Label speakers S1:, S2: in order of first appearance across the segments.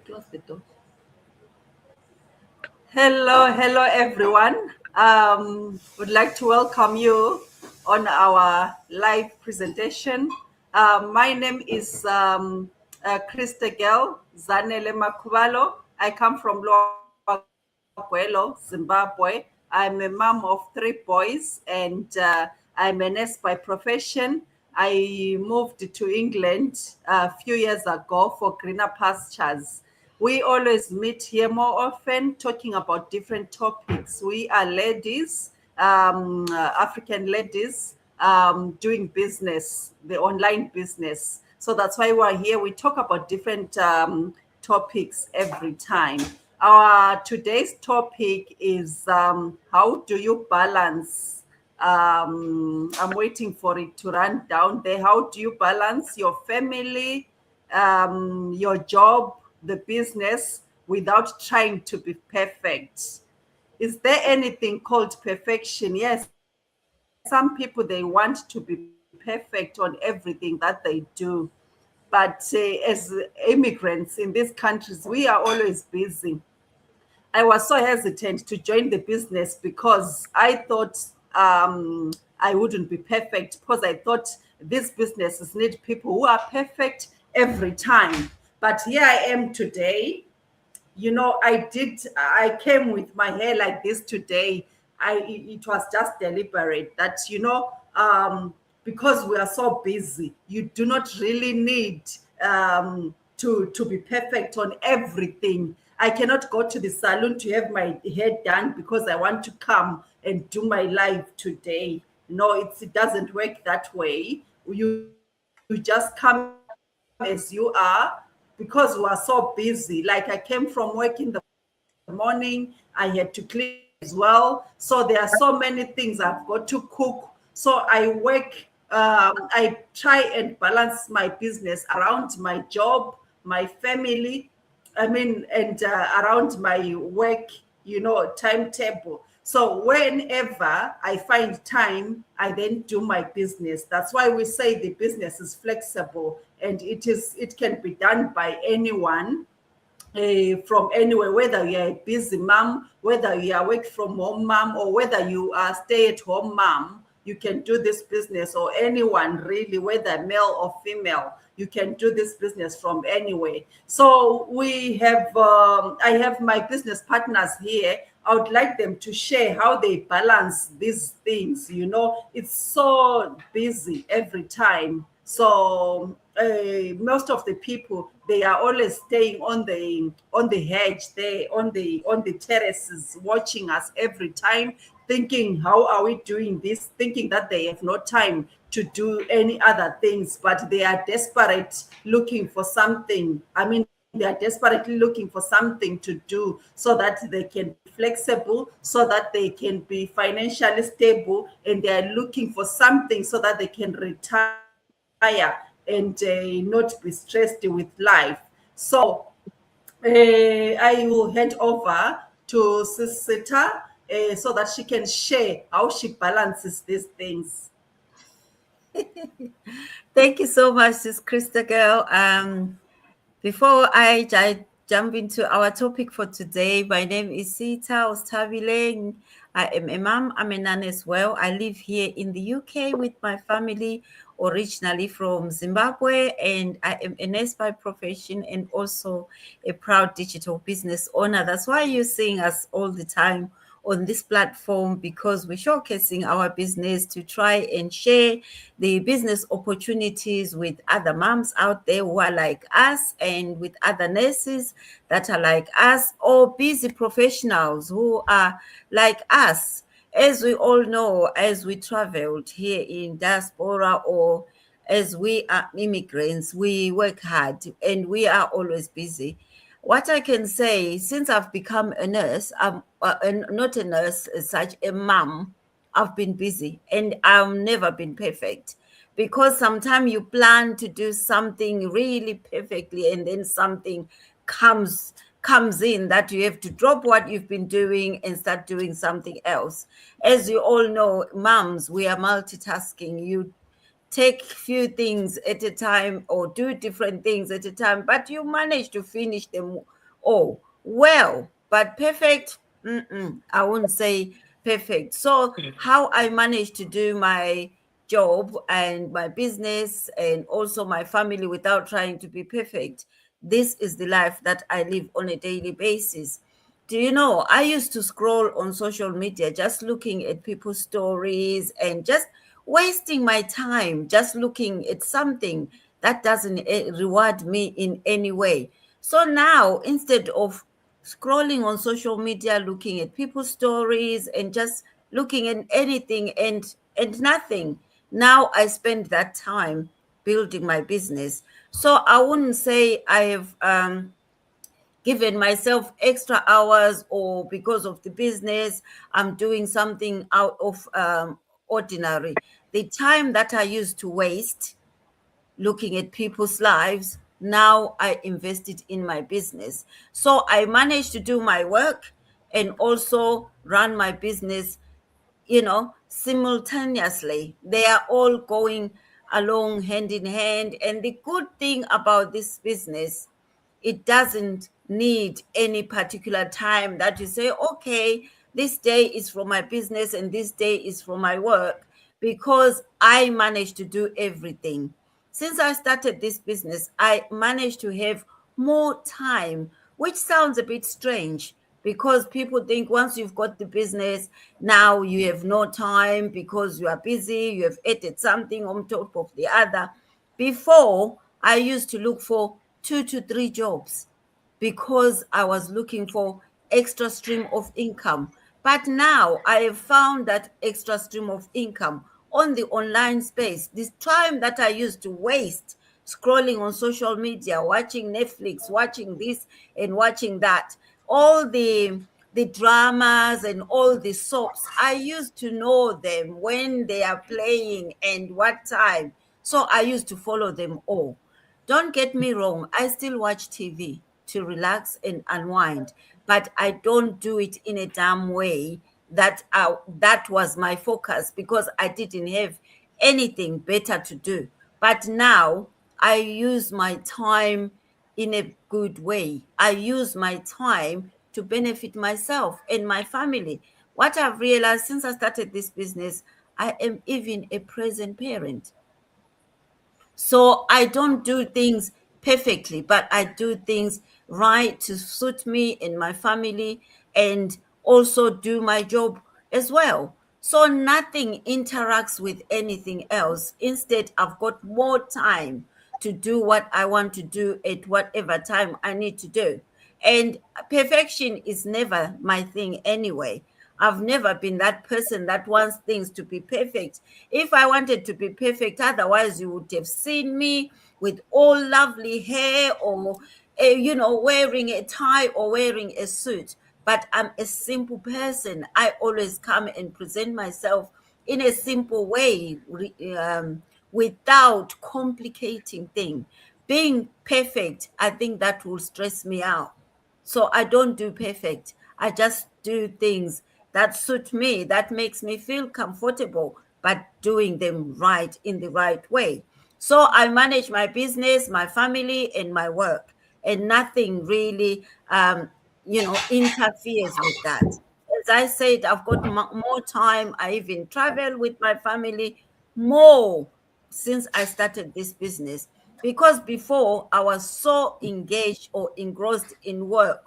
S1: Close the door. Hello, everyone. Would like to welcome you on our live presentation. My name is Krista Gel Zanele Makubalo. I come from Loaguelo, Zimbabwe. I'm a mom of three boys, and I'm a nurse by profession. I moved to England a few years ago for greener pastures. We always meet here more often talking about different topics. We are ladies, African ladies, doing business, the online business. So that's why we're here. We talk about different topics every time. Our today's topic is how do you balance? I'm waiting for it to run down there. How do you balance your family, your job, the business without trying to be perfect? Is there anything called perfection? Yes, some people they want to be perfect on everything that they do. But as immigrants in these countries, we are always busy. I was so hesitant to join the business because I thought I wouldn't be perfect, because I thought these businesses need people who are perfect every time. But here I am today. I came with my hair like this today. It was just deliberate that, because we are so busy, you do not really need to be perfect on everything. I cannot go to the salon to have my hair done because I want to come and do my live today. No, it doesn't work that way. You just come as you are, because we are so busy. Like, I came from work in the morning, I had to clean as well. So there are so many things I've got to cook. So I try and balance my business around my job, my family, and around my work, timetable. So whenever I find time, I then do my business. That's why we say the business is flexible, and it can be done by anyone, from anywhere, whether you're a busy mom, whether you are work from home mom, or whether you are stay at home mom. You can do this business, or anyone really, whether male or female, you can do this business from anywhere. So I have my business partners here. I would like them to share how they balance these things. It's so busy every time. So most of the people, they are always staying on the hedge there, on the terraces, watching us every time, thinking how are we doing this, thinking that they have no time to do any other things, but they are desperate looking for something. They are desperately looking for something to do so that they can be flexible, so that they can be financially stable, and they are looking for something so that they can retire and not be stressed with life. So I will hand over to Sisita so that she can share how she balances these things.
S2: Thank you so much, this Krista girl. Before I jump into our topic for today, my name is Sita Ostavileng. I am a mom. I'm a nun as well. I live here in the UK with my family, originally from Zimbabwe, and I am a nurse by profession and also a proud digital business owner. That's why you're seeing us all the time on this platform, because we're showcasing our business to try and share the business opportunities with other moms out there who are like us, and with other nurses that are like us, or busy professionals who are like us. As we all know, as we traveled here in diaspora, or as we are immigrants, we work hard and we are always busy. What I can say, since I've become a nurse, I'm not a nurse as such, a mom. I've been busy and I've never been perfect, because sometimes you plan to do something really perfectly and then something comes in that you have to drop what you've been doing and start doing something else. As you all know, moms, we are multitasking. You take few things at a time or do different things at a time, but you manage to finish them all well. But perfect, I wouldn't say perfect. So how I managed to do my job and my business and also my family without trying to be perfect, this is the life that I live on a daily basis. Do you know, I used to scroll on social media just looking at people's stories and just wasting my time just looking at something that doesn't reward me in any way. So now, instead of scrolling on social media, looking at people's stories and just looking at anything and nothing, now I spend that time building my business. So I wouldn't say I have given myself extra hours or because of the business I'm doing something out of ordinary. The time that I used to waste looking at people's lives, now I invested in my business. So I managed to do my work and also run my business, simultaneously. They are all going along hand in hand. And the good thing about this business, it doesn't need any particular time that you say, okay, this day is for my business and this day is for my work, because I managed to do everything. Since I started this business, I managed to have more time, which sounds a bit strange because people think once you've got the business, now you have no time because you are busy, you have added something on top of the other. Before, I used to look for 2 to 3 jobs because I was looking for extra stream of income. But now I have found that extra stream of income on the online space. This time that I used to waste scrolling on social media, watching Netflix, watching this and watching that, all the dramas and all the soaps, I used to know them when they are playing and what time. So I used to follow them all. Don't get me wrong, I still watch TV to relax and unwind, but I don't do it in a dumb way that was my focus because I didn't have anything better to do. But now I use my time in a good way. I use my time to benefit myself and my family. What I've realized since I started this business, I am even a present parent. So I don't do things perfectly, but I do things right to suit me and my family and also do my job as well. So nothing interacts with anything else. Instead, I've got more time to do what I want to do at whatever time I need to do. And perfection is never my thing anyway. I've never been that person that wants things to be perfect. If I wanted to be perfect, otherwise you would have seen me with all lovely hair or, wearing a tie or wearing a suit. But I'm a simple person. I always come and present myself in a simple way, without complicating things. Being perfect, I think that will stress me out. So I don't do perfect. I just do things that suit me, that makes me feel comfortable, but doing them right in the right way. So I manage my business, my family, and my work, and nothing really, interferes with that. As I said, I've got more time. I even travel with my family more since I started this business, because before I was so engaged or engrossed in work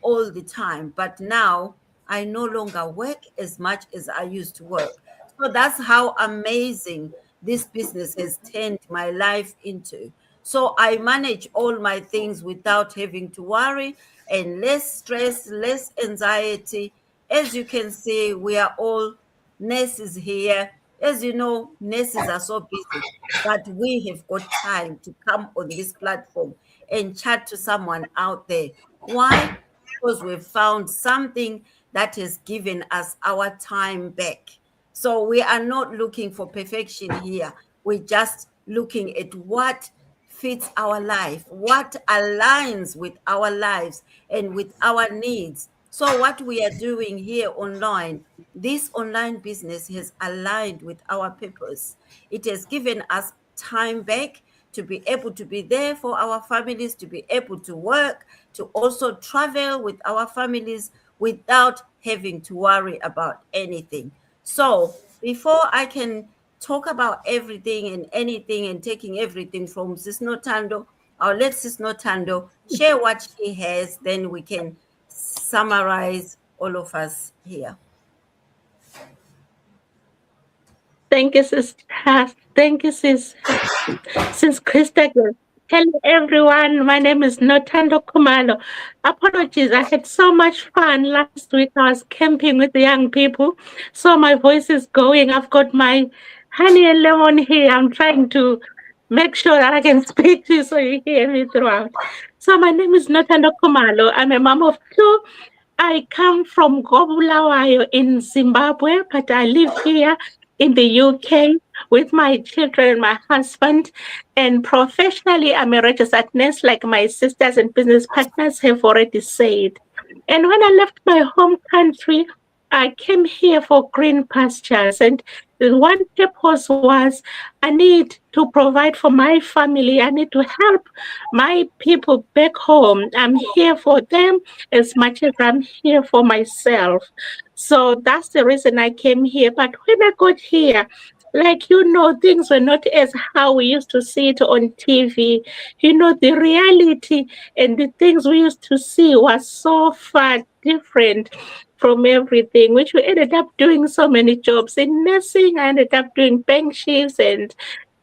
S2: all the time. But now I no longer work as much as I used to work. So that's how amazing this business has turned my life into. So I manage all my things without having to worry, and less stress, less anxiety. As you can see, we are all nurses here. As you know, nurses are so busy, but we have got time to come on this platform and chat to someone out there. Why? Because we've found something that has given us our time back. So we are not looking for perfection here. We're just looking at what fits our life, what aligns with our lives and with our needs. So what we are doing here online, this online business has aligned with our purpose. It has given us time back to be able to be there for our families, to be able to work, to also travel with our families without having to worry about anything. So before I can talk about everything and anything and taking everything from Sis Notando, I'll let Sis Notando share what she has, then we can summarize all of us here.
S3: Thank you, sis. Thank you, sis Krista. Hello, everyone. My name is Notando Kumalo. Apologies, I had so much fun last week. I was camping with the young people, so my voice is going. I've got my honey and lemon here. I'm trying to make sure that I can speak to you so you hear me throughout. So my name is Notando Kumalo. I'm a mom of two. I come from Gobulawayo in Zimbabwe, but I live here in the UK with my children and my husband. And professionally, I'm a registered nurse, like my sisters and business partners have already said. And when I left my home country, I came here for green pastures. And the one purpose was I need to provide for my family. I need to help my people back home. I'm here for them as much as I'm here for myself. So that's the reason I came here. But when I got here, things were not as how we used to see it on TV. The reality and the things we used to see was so far different from everything, which we ended up doing so many jobs in nursing. I ended up doing bank shifts and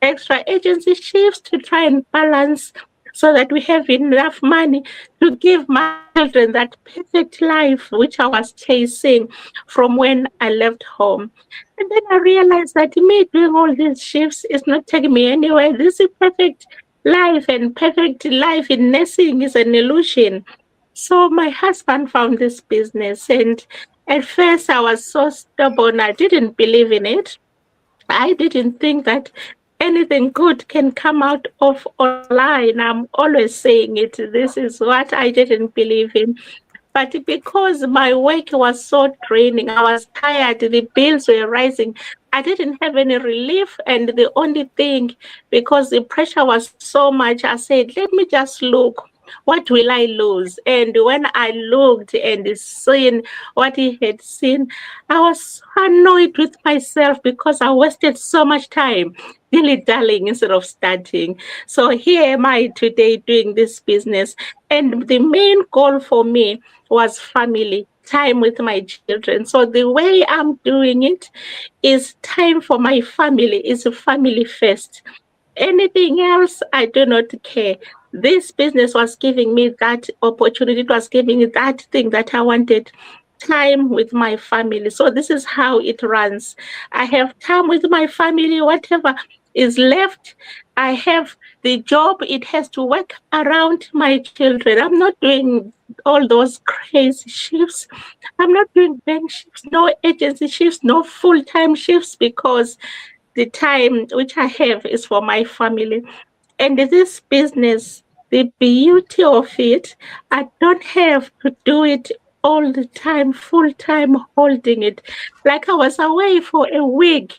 S3: extra agency shifts to try and balance so that we have enough money to give my children that perfect life which I was chasing from when I left home. And then I realized that me doing all these shifts is not taking me anywhere. This is perfect life, and perfect life in nursing is an illusion. So my husband found this business, and at first I was so stubborn. I didn't believe in it. I didn't think that anything good can come out of online. I'm always saying it. This is what I didn't believe in. But because my work was so draining, I was tired, the bills were rising, I didn't have any relief. And the only thing, because the pressure was so much, I said, let me just look. What will I lose? And when I looked and seen what he had seen, I was annoyed with myself because I wasted so much time dilly-dallying instead of starting. So here am I today doing this business. And the main goal for me was family, time with my children. So the way I'm doing it is time for my family, is family first. Anything else, I do not care. This business was giving me that opportunity. It was giving me that thing that I wanted, time with my family. So this is how it runs. I have time with my family, whatever is left. I have the job. It has to work around my children. I'm not doing all those crazy shifts. I'm not doing bank shifts, no agency shifts, no full-time shifts, because the time which I have is for my family. And this business, the beauty of it, I don't have to do it all the time, full time holding it. Like I was away for a week,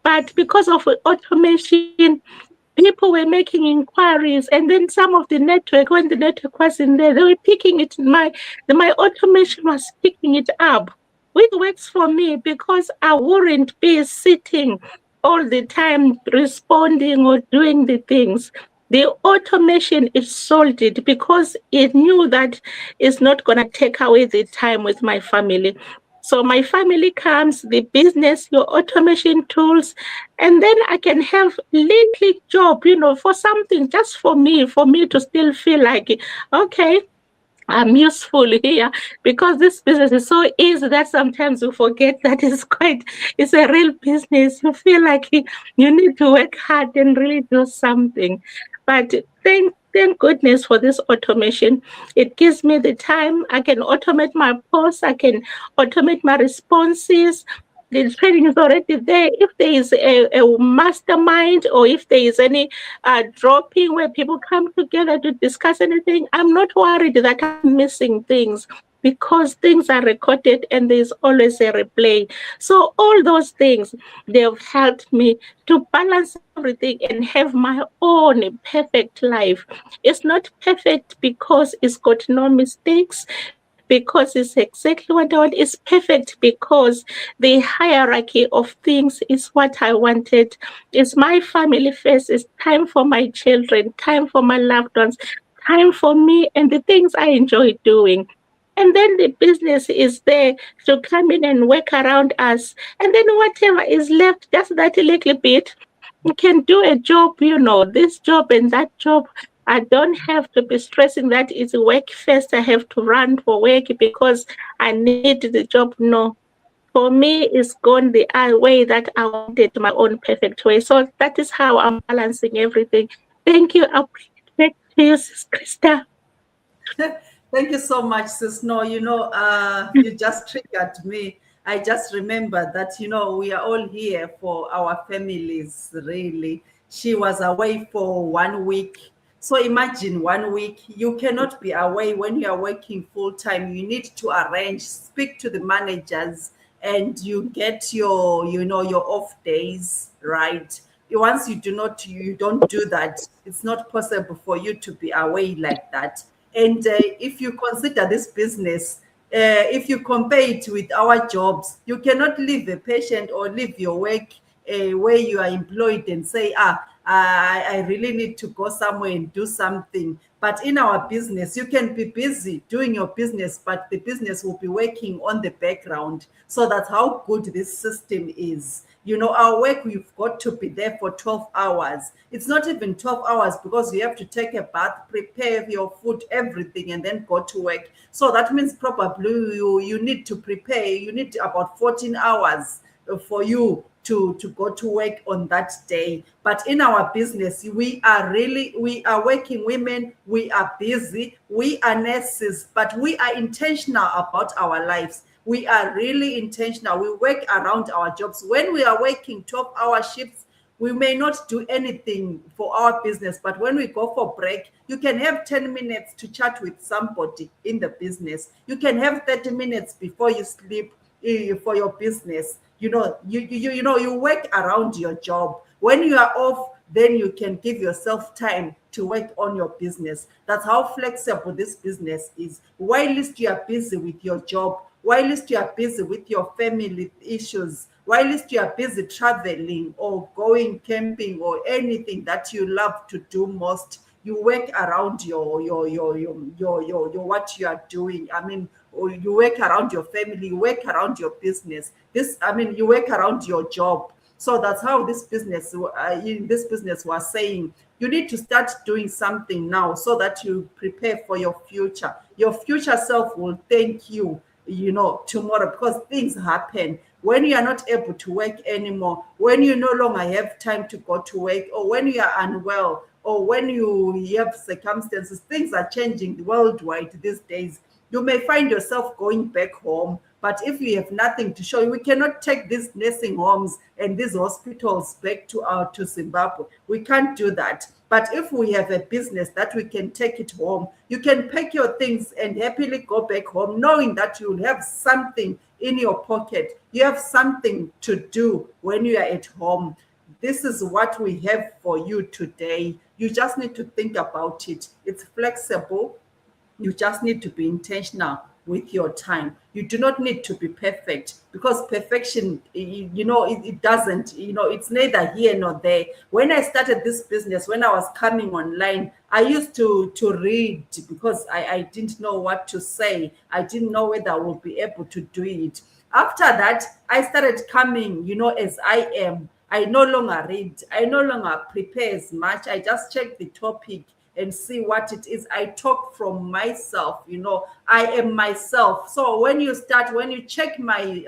S3: but because of automation, people were making inquiries, and then some of the network, when the network wasn't there, they were picking it. My automation was picking it up, which works for me because I wouldn't be sitting all the time responding or doing the things. The automation, it solved it because it knew that it's not going to take away the time with my family. So my family comes, the business, your automation tools, and then I can have little job, for something just for me to still feel like, okay, I'm useful here, because this business is so easy that sometimes you forget that it's a real business. You feel like you need to work hard and really do something. But thank goodness for this automation. It gives me the time. I can automate my posts. I can automate my responses. The training is already there. If there is a mastermind, or if there is any dropping where people come together to discuss anything, I'm not worried that I'm missing things. because things are recorded and there's always a replay. So all those things, they've helped me to balance everything and have my own perfect life. It's not perfect because it's got no mistakes, because it's exactly what I want. It's perfect because the hierarchy of things is what I wanted. It's my family first. It's time for my children, time for my loved ones, time for me and the things I enjoy doing. And then the business is there to come in and work around us. And then whatever is left, just that little bit, you can do a job, this job and that job. I don't have to be stressing that it's work first. I have to run for work because I need the job. No, for me, it's gone the way that I wanted, my own perfect way. So that is how I'm balancing everything. Thank you. I'll bring it back to you, Sis Krista.
S1: Thank you so much, sis. No, you just triggered me. I just remember that, we are all here for our families, really. She was away for 1 week. So imagine 1 week. You cannot be away when you are working full time. You need to arrange, speak to the managers, and you get your off days, right? Once you don't do that, it's not possible for you to be away like that. And if you consider this business, if you compare it with our jobs, you cannot leave a patient or leave your work where you are employed and say, I really need to go somewhere and do something. But in our business, you can be busy doing your business, but the business will be working on the background. So that's how good this system is. Our work, we've got to be there for 12 hours. It's not even 12 hours because you have to take a bath, prepare your food, everything, and then go to work. So that means probably you need to prepare, you need about 14 hours for you to go to work on that day. But in our business, we are working women, we are busy, we are nurses, but we are intentional about our lives. We are really intentional. We work around our jobs. When we are working 12-hour shifts, we may not do anything for our business, but when we go for break, you can have 10 minutes to chat with somebody in the business. You can have 30 minutes before you sleep for your business. You work around your job. When you are off, then you can give yourself time to work on your business. That's how flexible this business is. Whilst you are busy with your job, whilst you are busy with your family issues, whilst you are busy traveling or going camping or anything that you love to do most, you work around your what you are doing. I mean, or you work around your family, you work around your business. You work around your job. So that's how in this business was saying, you need to start doing something now so that you prepare for your future. Your future self will thank you, tomorrow, because things happen. When you are not able to work anymore, when you no longer have time to go to work, or when you are unwell, or when you have circumstances, things are changing worldwide these days. You may find yourself going back home, but if you have nothing to show, we cannot take these nursing homes and these hospitals back to Zimbabwe. We can't do that. But if we have a business that we can take it home, you can pack your things and happily go back home, knowing that you will have something in your pocket. You have something to do when you are at home. This is what we have for you today. You just need to think about it. It's flexible. You just need to be intentional with your time. You do not need to be perfect, because perfection, it doesn't, it's neither here nor there. When I started this business, when I was coming online, I used to read because I didn't know what to say. I didn't know whether I would be able to do it. After that, I started coming, as I am. I no longer read. I no longer prepare as much. I just check the topic and see what it is. I talk from myself, I am myself. So when you check my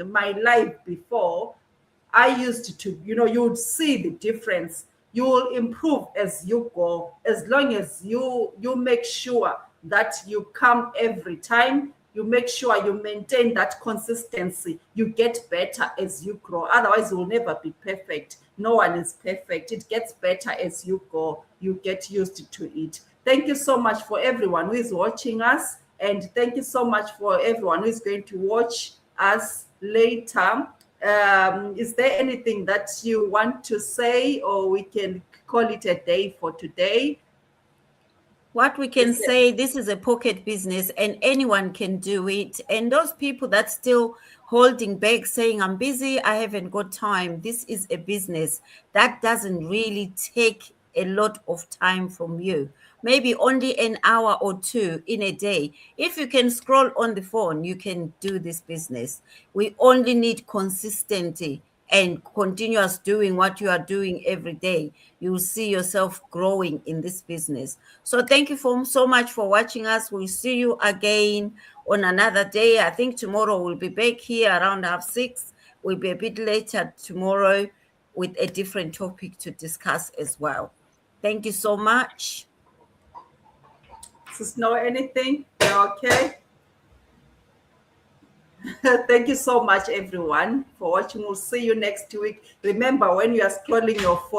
S1: my life before, I used to, you would see the difference. You will improve as you go, as long as you make sure that you come every time. You make sure you maintain that consistency. You get better as you grow. Otherwise, you will never be perfect. No one is perfect. It gets better as you go. You get used to it. Thank you so much for everyone who is watching us. And thank you so much for everyone who is going to watch us later. Is there anything that you want to say, or we can call it a day for today?
S2: What we can say, this is a pocket business and anyone can do it. And those people that still holding back saying, I'm busy, I haven't got time. This is a business that doesn't really take a lot of time from you. Maybe only an hour or two in a day. If you can scroll on the phone, you can do this business. We only need consistency and continuous doing what you are doing every day. You will see yourself growing in this business. So thank you so much for watching us. We'll see you again on another day. I think tomorrow we'll be back here around 6:30. We'll be a bit later tomorrow with a different topic to discuss as well. Thank you so much.
S1: Does know anything? Okay. Thank you so much, everyone, for watching. We'll see you next week. Remember, when you are scrolling your phone,